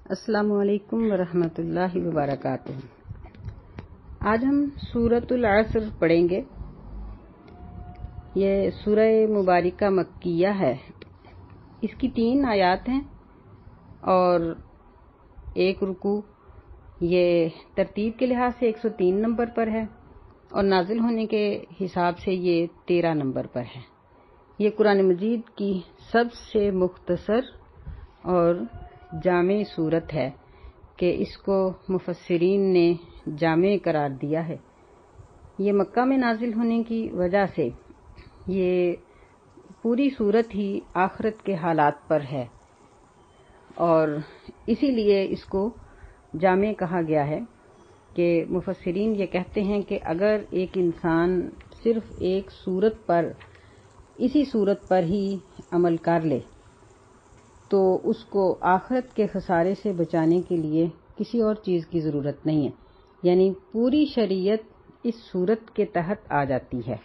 السلام علیکم ورحمۃ اللہ وبرکاتہ۔ آج ہم سورۃ العصر پڑھیں گے۔ یہ سورہ مبارکہ مکیہ ہے۔ اس کی 3 آیات ہیں اور 1 رکوع۔ یہ ترتیب کے لحاظ سے 103 نمبر پر ہے اور نازل ہونے کے حساب سے یہ 13 نمبر پر ہے۔ یہ قرآن مجید کی سب سے مختصر اور جامع صورت ہے کہ اس کو مفسرین نے جامع قرار دیا ہے۔ یہ مکہ میں نازل ہونے کی وجہ سے یہ پوری صورت ہی آخرت کے حالات پر ہے اور اسی لیے اس کو جامع کہا گیا ہے کہ مفسرین یہ کہتے ہیں کہ اگر ایک انسان صرف ایک صورت پر اسی صورت پر ہی عمل کر لے تو اس کو آخرت کے خسارے سے بچانے کے لیے کسی اور چیز کی ضرورت نہیں ہے، یعنی پوری شریعت اس صورت کے تحت آ جاتی ہے۔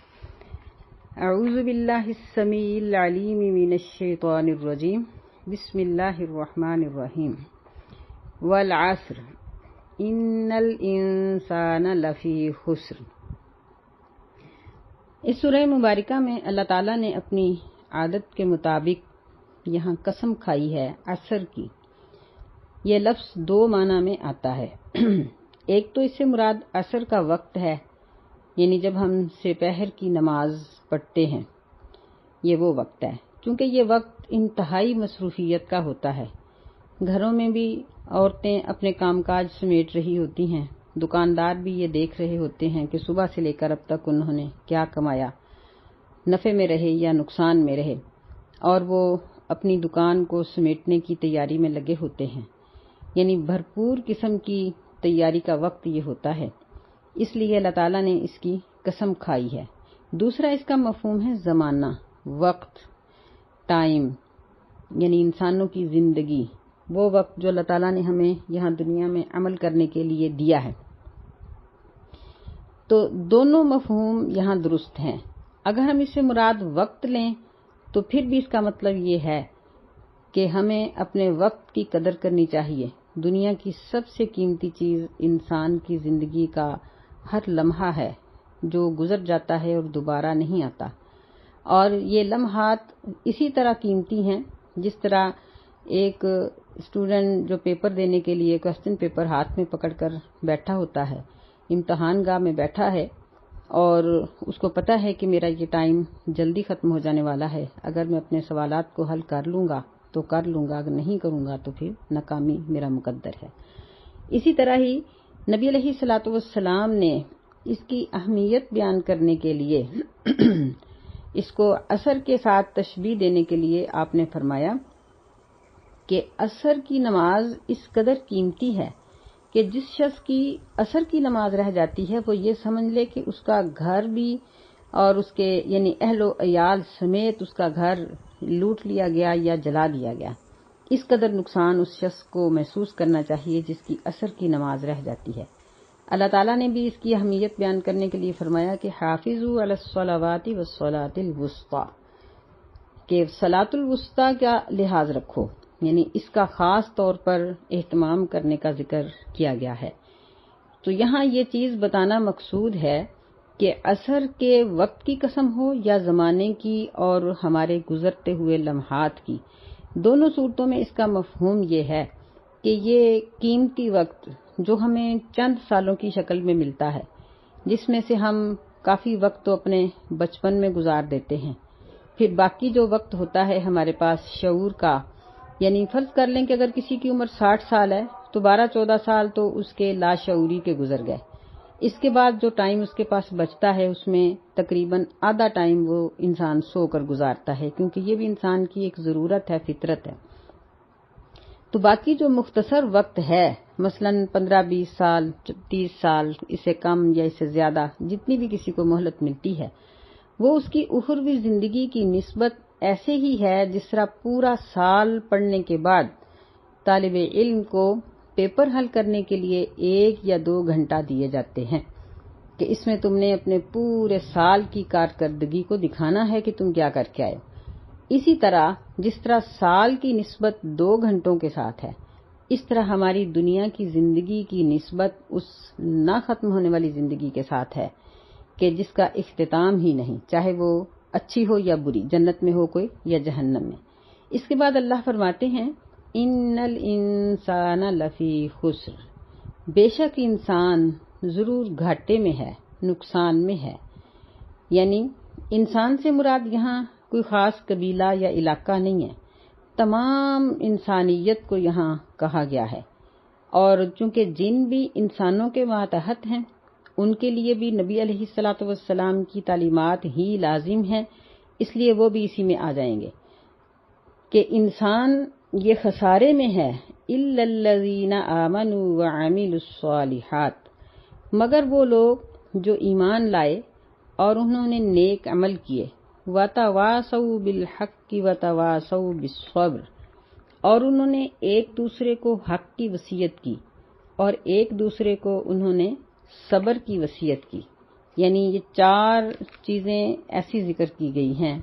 اعوذ باللہ السمیع العلیم من الشیطان الرجیم، بسم اللہ الرحمن الرحیم۔ والعصر ان الانسان لفی خسر۔ اس سورہ مبارکہ میں اللہ تعالیٰ نے اپنی عادت کے مطابق یہاں قسم کھائی ہے عصر کی۔ یہ لفظ 2 معنی میں آتا ہے۔ ایک تو اس سے مراد عصر کا وقت ہے، یعنی جب ہم سپہر کی نماز پڑھتے ہیں، یہ وہ وقت ہے، کیونکہ یہ وقت انتہائی مصروفیت کا ہوتا ہے۔ گھروں میں بھی عورتیں اپنے کام کاج سمیٹ رہی ہوتی ہیں، دکاندار بھی یہ دیکھ رہے ہوتے ہیں کہ صبح سے لے کر اب تک انہوں نے کیا کمایا، نفع میں رہے یا نقصان میں رہے، اور وہ اپنی دکان کو سمیٹنے کی تیاری میں لگے ہوتے ہیں، یعنی بھرپور قسم کی تیاری کا وقت یہ ہوتا ہے، اس لیے اللہ تعالیٰ نے اس کی قسم کھائی ہے۔ دوسرا اس کا مفہوم ہے زمانہ، وقت، ٹائم، یعنی انسانوں کی زندگی، وہ وقت جو اللہ تعالیٰ نے ہمیں یہاں دنیا میں عمل کرنے کے لیے دیا ہے۔ تو دونوں مفہوم یہاں درست ہیں۔ اگر ہم اس سے مراد وقت لیں تو پھر بھی اس کا مطلب یہ ہے کہ ہمیں اپنے وقت کی قدر کرنی چاہیے۔ دنیا کی سب سے قیمتی چیز انسان کی زندگی کا ہر لمحہ ہے جو گزر جاتا ہے اور دوبارہ نہیں آتا، اور یہ لمحات اسی طرح قیمتی ہیں جس طرح ایک اسٹوڈنٹ جو پیپر دینے کے لیے کوسچن پیپر ہاتھ میں پکڑ کر بیٹھا ہوتا ہے، امتحان گاہ میں بیٹھا ہے اور اس کو پتہ ہے کہ میرا یہ ٹائم جلدی ختم ہو جانے والا ہے، اگر میں اپنے سوالات کو حل کر لوں گا تو کر لوں گا، اگر نہیں کروں گا تو پھر ناکامی میرا مقدر ہے۔ اسی طرح ہی نبی علیہ الصلوۃ والسلام نے اس کی اہمیت بیان کرنے کے لیے اس کو عصر کے ساتھ تشبیہ دینے کے لیے آپ نے فرمایا کہ عصر کی نماز اس قدر قیمتی ہے کہ جس شخص کی عصر کی نماز رہ جاتی ہے وہ یہ سمجھ لے کہ اس کا گھر بھی اور اس کے یعنی اہل و عیال سمیت اس کا گھر لوٹ لیا گیا یا جلا دیا گیا۔ اس قدر نقصان اس شخص کو محسوس کرنا چاہیے جس کی عصر کی نماز رہ جاتی ہے۔ اللہ تعالیٰ نے بھی اس کی اہمیت بیان کرنے کے لیے فرمایا کہ حافظوا علی الصلوات والصلاۃ الوسطی، کہ صلاۃ الوسطی کا لحاظ رکھو، یعنی اس کا خاص طور پر اہتمام کرنے کا ذکر کیا گیا ہے۔ تو یہاں یہ چیز بتانا مقصود ہے کہ عصر کے وقت کی قسم ہو یا زمانے کی اور ہمارے گزرتے ہوئے لمحات کی، دونوں صورتوں میں اس کا مفہوم یہ ہے کہ یہ قیمتی وقت جو ہمیں چند سالوں کی شکل میں ملتا ہے، جس میں سے ہم کافی وقت تو اپنے بچپن میں گزار دیتے ہیں، پھر باقی جو وقت ہوتا ہے ہمارے پاس شعور کا، یعنی فرض کر لیں کہ اگر کسی کی عمر 60 سال ہے تو 12-14 سال تو اس کے لاشعوری کے گزر گئے۔ اس کے بعد جو ٹائم اس کے پاس بچتا ہے اس میں تقریباً آدھا ٹائم وہ انسان سو کر گزارتا ہے، کیونکہ یہ بھی انسان کی ایک ضرورت ہے، فطرت ہے۔ تو باقی جو مختصر وقت ہے، مثلاً 15-20 سال، 30 سال، اس سے کم یا اس سے زیادہ جتنی بھی کسی کو مہلت ملتی ہے، وہ اس کی اخروی زندگی کی نسبت ایسے ہی ہے جس طرح پورا سال پڑھنے کے بعد طالب علم کو پیپر حل کرنے کے لیے 1 یا 2 گھنٹہ دیے جاتے ہیں کہ اس میں تم نے اپنے پورے سال کی کارکردگی کو دکھانا ہے کہ تم کیا کر کے آئے۔ اسی طرح جس طرح سال کی نسبت 2 گھنٹوں کے ساتھ ہے، اس طرح ہماری دنیا کی زندگی کی نسبت اس نہ ختم ہونے والی زندگی کے ساتھ ہے کہ جس کا اختتام ہی نہیں، چاہے وہ اچھی ہو یا بری، جنت میں ہو کوئی یا جہنم میں۔ اس کے بعد اللہ فرماتے ہیں ان الانسان لفی خسر، بے شک انسان ضرور گھاٹے میں ہے، نقصان میں ہے۔ یعنی انسان سے مراد یہاں کوئی خاص قبیلہ یا علاقہ نہیں ہے، تمام انسانیت کو یہاں کہا گیا ہے۔ اور چونکہ جن بھی انسانوں کے ماتحت ہیں ان کے لیے بھی نبی علیہ الصلاۃ والسلام کی تعلیمات ہی لازم ہیں، اس لیے وہ بھی اسی میں آ جائیں گے کہ انسان یہ خسارے میں ہے، الا الذین آمنوا وعملوا الصالحات، مگر وہ لوگ جو ایمان لائے اور انہوں نے نیک عمل کیے، وتواصوا بالحق وتواصوا بالصبر، اور انہوں نے ایک دوسرے کو حق کی وصیت کی اور ایک دوسرے کو انہوں نے صبر کی وصیت کی۔ یعنی یہ 4 چیزیں ایسی ذکر کی گئی ہیں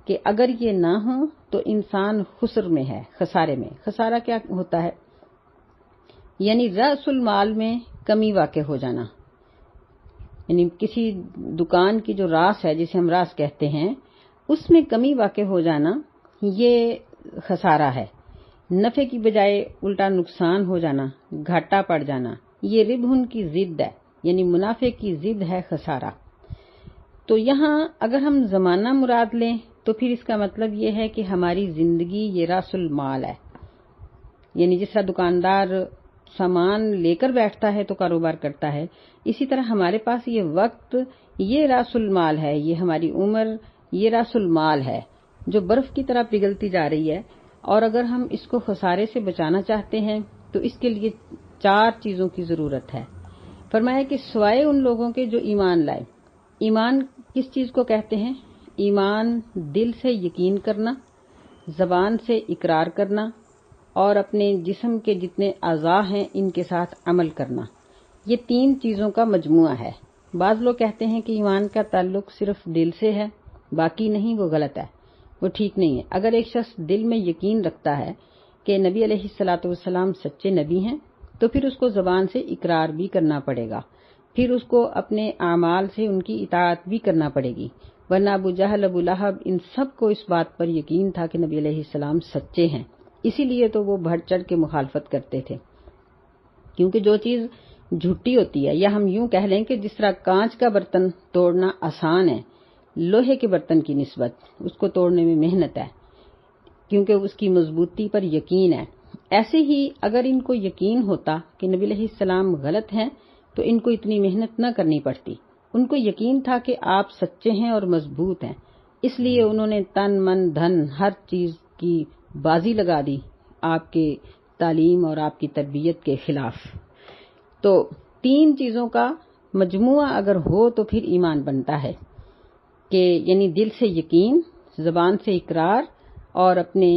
کہ اگر یہ نہ ہوں تو انسان خسر میں ہے، خسارے میں۔ خسارہ کیا ہوتا ہے؟ یعنی رأس المال میں کمی واقع ہو جانا، یعنی کسی دکان کی جو راس ہے جسے ہم راس کہتے ہیں اس میں کمی واقع ہو جانا، یہ خسارہ ہے۔ نفع کی بجائے الٹا نقصان ہو جانا، گھاٹا پڑ جانا، یہ ربح کی ضد ہے، یعنی منافع کی ضد ہے خسارہ۔ تو یہاں اگر ہم زمانہ مراد لیں تو پھر اس کا مطلب یہ ہے کہ ہماری زندگی یہ راس المال ہے۔ یعنی جس طرح دکاندار سامان لے کر بیٹھتا ہے تو کاروبار کرتا ہے، اسی طرح ہمارے پاس یہ وقت یہ راس المال ہے، یہ ہماری عمر یہ راس المال ہے جو برف کی طرح پگھلتی جا رہی ہے، اور اگر ہم اس کو خسارے سے بچانا چاہتے ہیں تو اس کے لیے 4 چیزوں کی ضرورت ہے۔ فرمایا کہ سوائے ان لوگوں کے جو ایمان لائے۔ ایمان کس چیز کو کہتے ہیں؟ ایمان دل سے یقین کرنا، زبان سے اقرار کرنا اور اپنے جسم کے جتنے اعضاء ہیں ان کے ساتھ عمل کرنا، یہ 3 چیزوں کا مجموعہ ہے۔ بعض لوگ کہتے ہیں کہ ایمان کا تعلق صرف دل سے ہے، باقی نہیں، وہ غلط ہے، وہ ٹھیک نہیں ہے۔ اگر ایک شخص دل میں یقین رکھتا ہے کہ نبی علیہ الصلاۃ والسلام سچے نبی ہیں تو پھر اس کو زبان سے اقرار بھی کرنا پڑے گا، پھر اس کو اپنے اعمال سے ان کی اطاعت بھی کرنا پڑے گی، ورنہ ابو جہل، ابو لہب، ان سب کو اس بات پر یقین تھا کہ نبی علیہ السلام سچے ہیں، اسی لیے تو وہ بڑھ چڑھ کے مخالفت کرتے تھے۔ کیونکہ جو چیز جھوٹی ہوتی ہے، یا ہم یوں کہہ لیں کہ جس طرح کانچ کا برتن توڑنا آسان ہے لوہے کے برتن کی نسبت، اس کو توڑنے میں محنت ہے کیونکہ اس کی مضبوطی پر یقین ہے، ایسے ہی اگر ان کو یقین ہوتا کہ نبی علیہ السلام غلط ہیں تو ان کو اتنی محنت نہ کرنی پڑتی۔ ان کو یقین تھا کہ آپ سچے ہیں اور مضبوط ہیں، اس لیے انہوں نے تن من دھن ہر چیز کی بازی لگا دی آپ کے تعلیم اور آپ کی تربیت کے خلاف۔ تو 3 چیزوں کا مجموعہ اگر ہو تو پھر ایمان بنتا ہے کہ یعنی دل سے یقین، زبان سے اقرار اور اپنے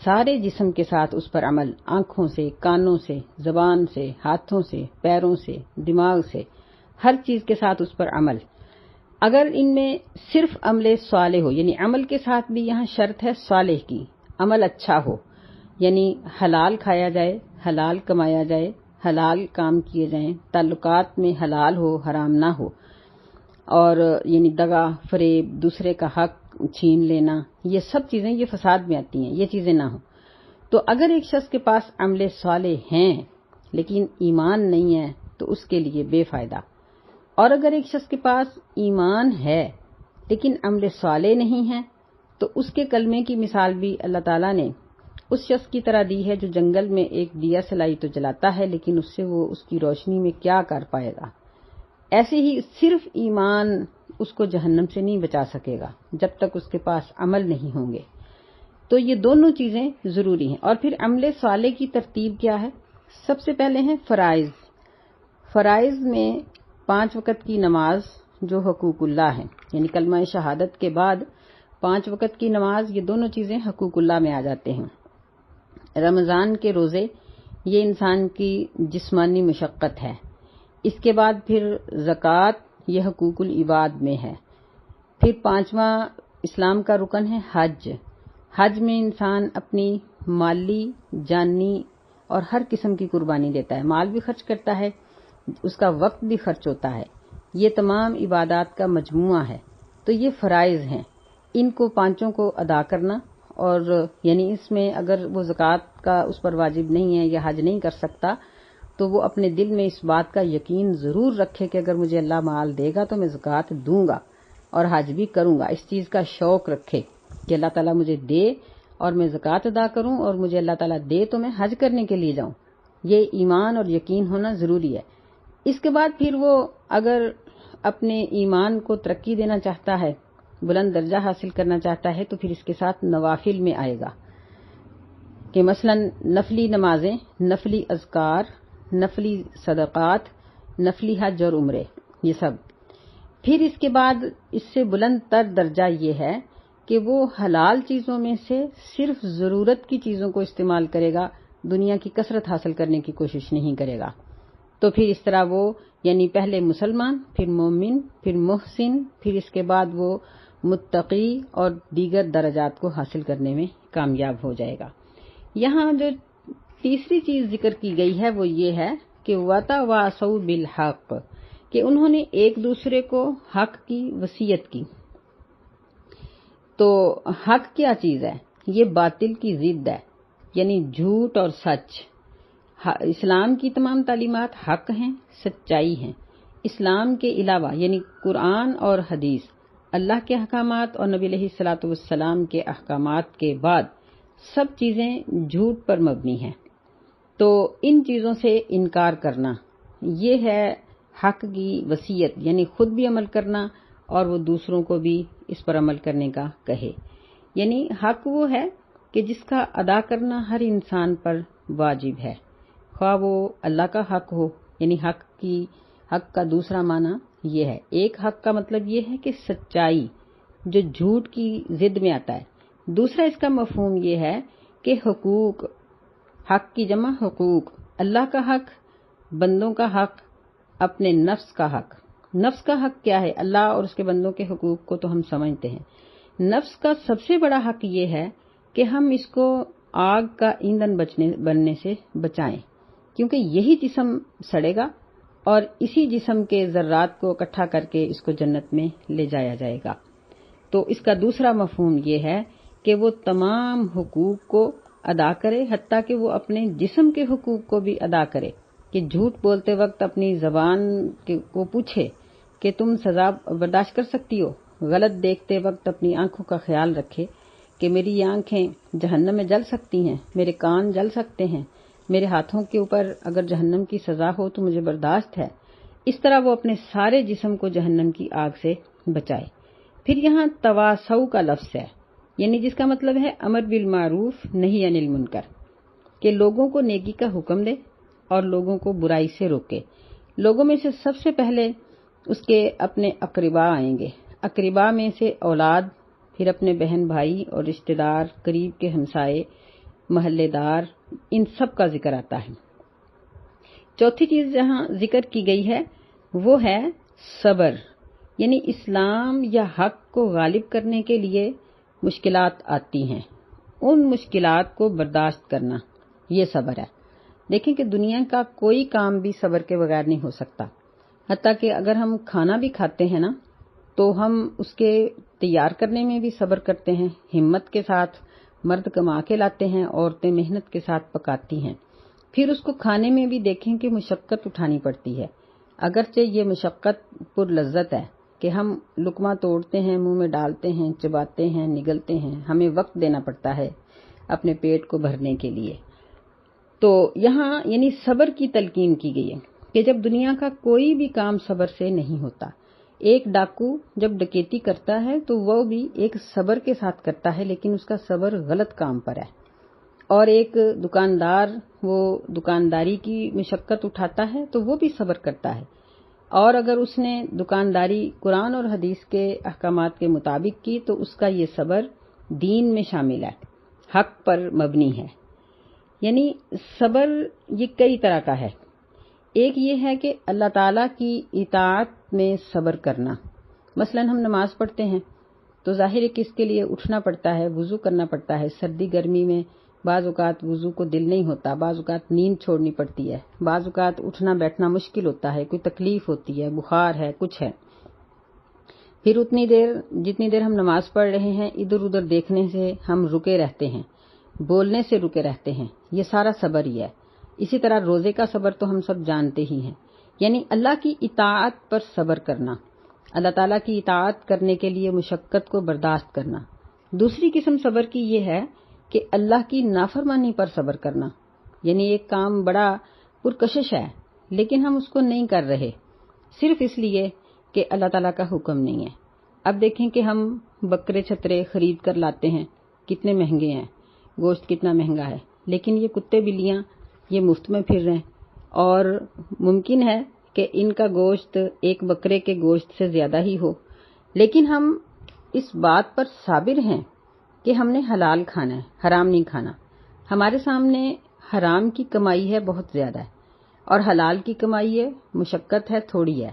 سارے جسم کے ساتھ اس پر عمل، آنکھوں سے، کانوں سے، زبان سے، ہاتھوں سے، پیروں سے، دماغ سے، ہر چیز کے ساتھ اس پر عمل۔ اگر ان میں صرف عمل صالح ہو، یعنی عمل کے ساتھ بھی یہاں شرط ہے صالح کی، عمل اچھا ہو، یعنی حلال کھایا جائے، حلال کمایا جائے، حلال کام کیے جائیں، تعلقات میں حلال ہو، حرام نہ ہو، اور یعنی دغا، فریب، دوسرے کا حق چھین لینا، یہ سب چیزیں یہ فساد میں آتی ہیں، یہ چیزیں نہ ہوں۔ تو اگر ایک شخص کے پاس عمل صالح ہیں لیکن ایمان نہیں ہے تو اس کے لیے بے فائدہ، اور اگر ایک شخص کے پاس ایمان ہے لیکن عمل صالح نہیں ہے تو اس کے کلمے کی مثال بھی اللہ تعالیٰ نے اس شخص کی طرح دی ہے جو جنگل میں ایک دیا سلائی تو جلاتا ہے لیکن اس سے وہ اس کی روشنی میں کیا کر پائے گا۔ ایسے ہی صرف ایمان اس کو جہنم سے نہیں بچا سکے گا جب تک اس کے پاس عمل نہیں ہوں گے۔ تو یہ دونوں چیزیں ضروری ہیں۔ اور پھر عمل صالح کی ترتیب کیا ہے؟ سب سے پہلے ہیں فرائض۔ فرائض میں 5 وقت کی نماز جو حقوق اللہ ہیں، یعنی کلمہ شہادت کے بعد 5 وقت کی نماز، یہ دونوں چیزیں حقوق اللہ میں آ جاتے ہیں۔ رمضان کے روزے، یہ انسان کی جسمانی مشقت ہے۔ اس کے بعد پھر زکوٰۃ، یہ حقوق العباد میں ہے۔ پھر 5واں اسلام کا رکن ہے حج۔ حج میں انسان اپنی مالی، جانی اور ہر قسم کی قربانی دیتا ہے، مال بھی خرچ کرتا ہے، اس کا وقت بھی خرچ ہوتا ہے۔ یہ تمام عبادات کا مجموعہ ہے۔ تو یہ فرائض ہیں، ان کو پانچوں کو ادا کرنا، اور یعنی اس میں اگر وہ زکوٰۃ کا اس پر واجب نہیں ہے یا حج نہیں کر سکتا تو وہ اپنے دل میں اس بات کا یقین ضرور رکھے کہ اگر مجھے اللہ مال دے گا تو میں زکوٰۃ دوں گا اور حج بھی کروں گا۔ اس چیز کا شوق رکھے کہ اللہ تعالیٰ مجھے دے اور میں زکوٰۃ ادا کروں، اور مجھے اللہ تعالیٰ دے تو میں حج کرنے کے لیے جاؤں۔ یہ ایمان اور یقین ہونا ضروری ہے۔ اس کے بعد پھر وہ اگر اپنے ایمان کو ترقی دینا چاہتا ہے، بلند درجہ حاصل کرنا چاہتا ہے، تو پھر اس کے ساتھ نوافل میں آئے گا کہ مثلا نفلی نمازیں، نفلی اذکار، نفلی صدقات، نفلی حج اور عمرے، یہ سب۔ پھر اس کے بعد اس سے بلند تر درجہ یہ ہے کہ وہ حلال چیزوں میں سے صرف ضرورت کی چیزوں کو استعمال کرے گا، دنیا کی کثرت حاصل کرنے کی کوشش نہیں کرے گا۔ تو پھر اس طرح وہ یعنی پہلے مسلمان، پھر مومن، پھر محسن، پھر اس کے بعد وہ متقی اور دیگر درجات کو حاصل کرنے میں کامیاب ہو جائے گا۔ یہاں جو تیسری چیز ذکر کی گئی ہے وہ یہ ہے کہ وَتَوَاصَوْا بِالْحَقِّ، کہ انہوں نے ایک دوسرے کو حق کی وصیت کی۔ تو حق کیا چیز ہے؟ یہ باطل کی ضد ہے، یعنی جھوٹ اور سچ۔ اسلام کی تمام تعلیمات حق ہیں، سچائی ہیں۔ اسلام کے علاوہ یعنی قرآن اور حدیث، اللہ کے احکامات اور نبی علیہ الصلوۃ والسلام کے احکامات کے بعد سب چیزیں جھوٹ پر مبنی ہیں۔ تو ان چیزوں سے انکار کرنا یہ ہے حق کی وصیت، یعنی خود بھی عمل کرنا اور وہ دوسروں کو بھی اس پر عمل کرنے کا کہے۔ یعنی حق وہ ہے کہ جس کا ادا کرنا ہر انسان پر واجب ہے، خواہ وہ اللہ کا حق ہو، یعنی حق کا دوسرا معنی یہ ہے۔ ایک حق کا مطلب یہ ہے کہ سچائی جو جھوٹ کی ضد میں آتا ہے۔ دوسرا اس کا مفہوم یہ ہے کہ حقوق، حق کی جمع حقوق، اللہ کا حق، بندوں کا حق، اپنے نفس کا حق۔ نفس کا حق کیا ہے؟ اللہ اور اس کے بندوں کے حقوق کو تو ہم سمجھتے ہیں۔ نفس کا سب سے بڑا حق یہ ہے کہ ہم اس کو آگ کا ایندھن بننے سے بچائیں، کیونکہ یہی جسم سڑے گا اور اسی جسم کے ذرات کو اکٹھا کر کے اس کو جنت میں لے جایا جائے گا۔ تو اس کا دوسرا مفہوم یہ ہے کہ وہ تمام حقوق کو ادا کرے، حتیٰ کہ وہ اپنے جسم کے حقوق کو بھی ادا کرے، کہ جھوٹ بولتے وقت اپنی زبان کو پوچھے کہ تم سزا برداشت کر سکتی ہو، غلط دیکھتے وقت اپنی آنکھوں کا خیال رکھے کہ میری یہ آنکھیں جہنم میں جل سکتی ہیں، میرے کان جل سکتے ہیں، میرے ہاتھوں کے اوپر اگر جہنم کی سزا ہو تو مجھے برداشت ہے۔ اس طرح وہ اپنے سارے جسم کو جہنم کی آگ سے بچائے۔ پھر یہاں تواصو کا لفظ ہے، یعنی جس کا مطلب ہے امر بالمعروف نہی عن المنکر، کہ لوگوں کو نیکی کا حکم دے اور لوگوں کو برائی سے روکے۔ لوگوں میں سے سب سے پہلے اس کے اپنے اقربا آئیں گے، اقربا میں سے اولاد، پھر اپنے بہن بھائی اور رشتہ دار، قریب کے ہمسائے، محلے دار، ان سب کا ذکر آتا ہے۔ چوتھی چیز جہاں ذکر کی گئی ہے وہ ہے صبر، یعنی اسلام یا حق کو غالب کرنے کے لیے مشکلات آتی ہیں، ان مشکلات کو برداشت کرنا، یہ صبر ہے۔ دیکھیں کہ دنیا کا کوئی کام بھی صبر کے بغیر نہیں ہو سکتا، حتیٰ کہ اگر ہم کھانا بھی کھاتے ہیں نا تو ہم اس کے تیار کرنے میں بھی صبر کرتے ہیں، ہمت کے ساتھ۔ مرد کما کے لاتے ہیں، عورتیں محنت کے ساتھ پکاتی ہیں، پھر اس کو کھانے میں بھی دیکھیں کہ مشقت اٹھانی پڑتی ہے، اگرچہ یہ مشقت پر لذت ہے کہ ہم لقمہ توڑتے ہیں، منہ میں ڈالتے ہیں، چباتے ہیں، نگلتے ہیں، ہمیں وقت دینا پڑتا ہے اپنے پیٹ کو بھرنے کے لیے۔ تو یہاں یعنی صبر کی تلقین کی گئی ہے کہ جب دنیا کا کوئی بھی کام صبر سے نہیں ہوتا۔ ایک ڈاکو جب ڈکیتی کرتا ہے تو وہ بھی ایک صبر کے ساتھ کرتا ہے، لیکن اس کا صبر غلط کام پر ہے۔ اور ایک دکاندار وہ دکانداری کی مشقت اٹھاتا ہے تو وہ بھی صبر کرتا ہے، اور اگر اس نے دکانداری قرآن اور حدیث کے احکامات کے مطابق کی تو اس کا یہ صبر دین میں شامل ہے، حق پر مبنی ہے۔ یعنی صبر یہ کئی طرح کا ہے۔ ایک یہ ہے کہ اللہ تعالیٰ کی اطاعت میں صبر کرنا، مثلا ہم نماز پڑھتے ہیں تو ظاہر ہے کہ اس کے لیے اٹھنا پڑتا ہے، وضو کرنا پڑتا ہے، سردی گرمی میں بعض اوقات وضو کو دل نہیں ہوتا، بعض اوقات نیند چھوڑنی پڑتی ہے، بعض اوقات اٹھنا بیٹھنا مشکل ہوتا ہے، کوئی تکلیف ہوتی ہے، بخار ہے، کچھ ہے۔ پھر جتنی دیر ہم نماز پڑھ رہے ہیں ادھر ادھر دیکھنے سے ہم رکے رہتے ہیں، بولنے سے رکے رہتے ہیں، یہ سارا صبر ہی ہے۔ اسی طرح روزے کا صبر تو ہم سب جانتے ہی ہیں، یعنی اللہ کی اطاعت پر صبر کرنا، اللہ تعالیٰ کی اطاعت کرنے کے لیے مشقت کو برداشت کرنا۔ دوسری قسم صبر کی یہ ہے کہ اللہ کی نافرمانی پر صبر کرنا، یعنی ایک کام بڑا پرکشش ہے لیکن ہم اس کو نہیں کر رہے صرف اس لیے کہ اللہ تعالیٰ کا حکم نہیں ہے۔ اب دیکھیں کہ ہم بکرے چھترے خرید کر لاتے ہیں، کتنے مہنگے ہیں، گوشت کتنا مہنگا ہے، لیکن یہ کتے بلیاں یہ مفت میں پھر رہے ہیں، اور ممکن ہے کہ ان کا گوشت ایک بکرے کے گوشت سے زیادہ ہی ہو، لیکن ہم اس بات پر صابر ہیں کہ ہم نے حلال کھانا ہے، حرام نہیں کھانا۔ ہمارے سامنے حرام کی کمائی ہے بہت زیادہ ہے اور حلال کی کمائی ہے مشقت ہے تھوڑی ہے،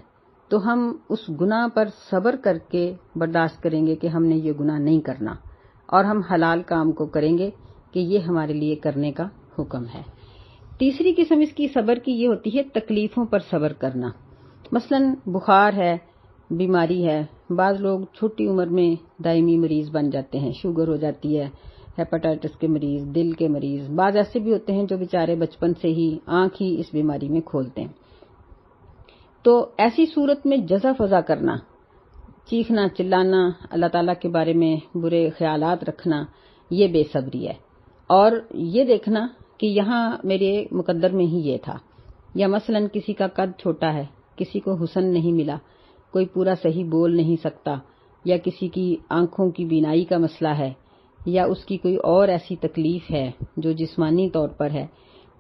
تو ہم اس گناہ پر صبر کر کے برداشت کریں گے کہ ہم نے یہ گناہ نہیں کرنا، اور ہم حلال کام کو کریں گے کہ یہ ہمارے لیے کرنے کا حکم ہے۔ تیسری قسم اس کی صبر کی یہ ہوتی ہے تکلیفوں پر صبر کرنا۔ مثلا بخار ہے، بیماری ہے، بعض لوگ چھوٹی عمر میں دائمی مریض بن جاتے ہیں، شوگر ہو جاتی ہے، ہیپاٹائٹس کے مریض، دل کے مریض، بعض ایسے بھی ہوتے ہیں جو بیچارے بچپن سے ہی آنکھ ہی اس بیماری میں کھولتے ہیں۔ تو ایسی صورت میں جزا فضا کرنا، چیخنا چلانا، اللہ تعالیٰ کے بارے میں برے خیالات رکھنا، یہ بے صبری ہے، اور یہ دیکھنا کہ یہاں میرے مقدر میں ہی یہ تھا، یا مثلا کسی کا قد چھوٹا ہے، کسی کو حسن نہیں ملا، کوئی پورا صحیح بول نہیں سکتا، یا کسی کی آنکھوں کی بینائی کا مسئلہ ہے، یا اس کی کوئی اور ایسی تکلیف ہے جو جسمانی طور پر ہے،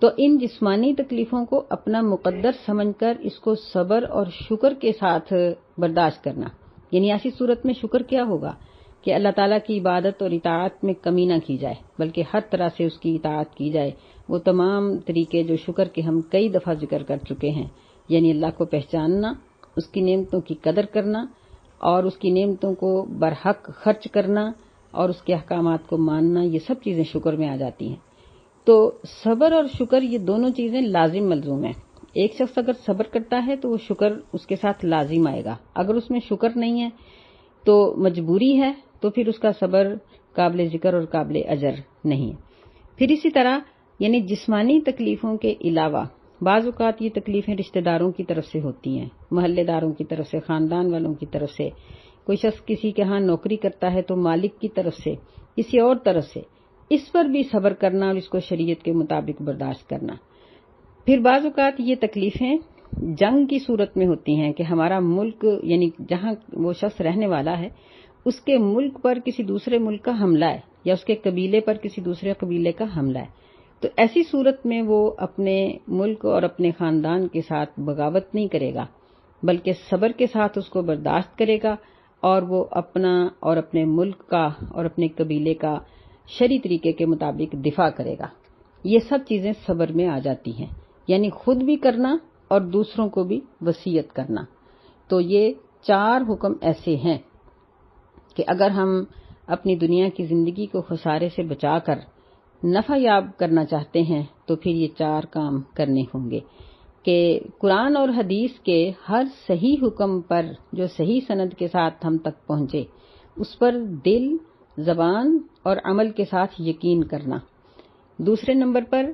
تو ان جسمانی تکلیفوں کو اپنا مقدر سمجھ کر اس کو صبر اور شکر کے ساتھ برداشت کرنا۔ یعنی ایسی صورت میں شکر کیا ہوگا کہ اللہ تعالیٰ کی عبادت اور اطاعت میں کمی نہ کی جائے، بلکہ ہر طرح سے اس کی اطاعت کی جائے، وہ تمام طریقے جو شکر کے ہم کئی دفعہ ذکر کر چکے ہیں، یعنی اللہ کو پہچاننا، اس کی نعمتوں کی قدر کرنا اور اس کی نعمتوں کو برحق خرچ کرنا اور اس کے احکامات کو ماننا، یہ سب چیزیں شکر میں آ جاتی ہیں۔ تو صبر اور شکر یہ دونوں چیزیں لازم ملزوم ہیں۔ ایک شخص اگر صبر کرتا ہے تو وہ شکر اس کے ساتھ لازم آئے گا، اگر اس میں شکر نہیں ہے تو مجبوری ہے، تو پھر اس کا صبر قابل ذکر اور قابل اجر نہیں ہے۔ پھر اسی طرح یعنی جسمانی تکلیفوں کے علاوہ بعض اوقات یہ تکلیفیں رشتہ داروں کی طرف سے ہوتی ہیں، محلے داروں کی طرف سے، خاندان والوں کی طرف سے، کوئی شخص کسی کے ہاں نوکری کرتا ہے تو مالک کی طرف سے، کسی اور طرف سے، اس پر بھی صبر کرنا اور اس کو شریعت کے مطابق برداشت کرنا۔ پھر بعض اوقات یہ تکلیفیں جنگ کی صورت میں ہوتی ہیں کہ ہمارا ملک یعنی جہاں وہ شخص رہنے والا ہے اس کے ملک پر کسی دوسرے ملک کا حملہ ہے، یا اس کے قبیلے پر کسی دوسرے قبیلے کا حملہ ہے، تو ایسی صورت میں وہ اپنے ملک اور اپنے خاندان کے ساتھ بغاوت نہیں کرے گا، بلکہ صبر کے ساتھ اس کو برداشت کرے گا، اور وہ اپنا اور اپنے ملک کا اور اپنے قبیلے کا شرعی طریقے کے مطابق دفاع کرے گا۔ یہ سب چیزیں صبر میں آ جاتی ہیں، یعنی خود بھی کرنا اور دوسروں کو بھی وصیت کرنا۔ تو یہ 4 حکم ایسے ہیں کہ اگر ہم اپنی دنیا کی زندگی کو خسارے سے بچا کر نفع یاب کرنا چاہتے ہیں تو پھر یہ 4 کام کرنے ہوں گے کہ قرآن اور حدیث کے ہر صحیح حکم پر جو صحیح سند کے ساتھ ہم تک پہنچے اس پر دل، زبان اور عمل کے ساتھ یقین کرنا۔ دوسرے نمبر پر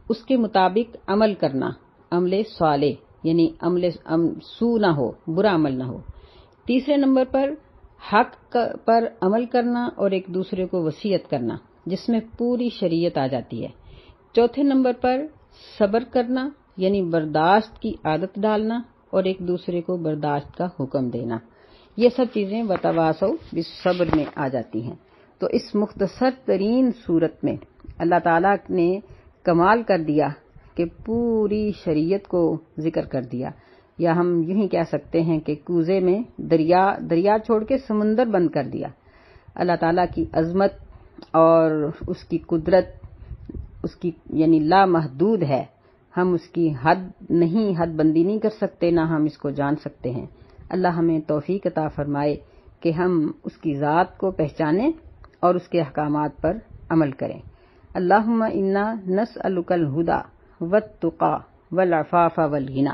اس کے مطابق عمل کرنا، عمل صالح، یعنی عمل سو نہ ہو، برا عمل نہ ہو۔ تیسرے نمبر پر حق پر عمل کرنا اور ایک دوسرے کو وصیت کرنا جس میں پوری شریعت آ جاتی ہے۔ چوتھے نمبر پر صبر کرنا یعنی برداشت کی عادت ڈالنا اور ایک دوسرے کو برداشت کا حکم دینا۔ یہ سب چیزیں وتواصوا بالصبر میں آ جاتی ہیں۔ تو اس مختصر ترین صورت میں اللہ تعالیٰ نے کمال کر دیا کہ پوری شریعت کو ذکر کر دیا، یا ہم یوں ہی کہہ سکتے ہیں کہ کوزے میں دریا چھوڑ کے سمندر بند کر دیا۔ اللہ تعالیٰ کی عظمت اور اس کی قدرت اس کی یعنی لامحدود ہے، ہم اس کی حد بندی نہیں کر سکتے، نہ ہم اس کو جان سکتے ہیں۔ اللہ ہمیں توفیق عطا فرمائے کہ ہم اس کی ذات کو پہچانیں اور اس کے احکامات پر عمل کریں۔ اللہم انا نسألک الہدی والتقی والعفاف والغنی،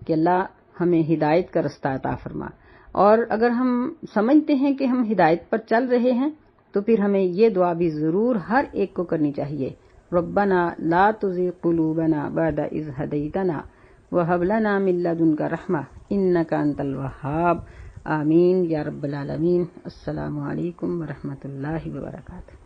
کہ اللہ ہمیں ہدایت کا رستہ عطا فرما۔ اور اگر ہم سمجھتے ہیں کہ ہم ہدایت پر چل رہے ہیں تو پھر ہمیں یہ دعا بھی ضرور ہر ایک کو کرنی چاہیے، ربنا لا تزغ قلوبنا بعد اذ ہدیتنا وہب لنا من لدنک رحمہ انک انت الوہاب، آمین یا رب العالمین۔ السلام علیکم ورحمۃ اللہ وبرکاتہ۔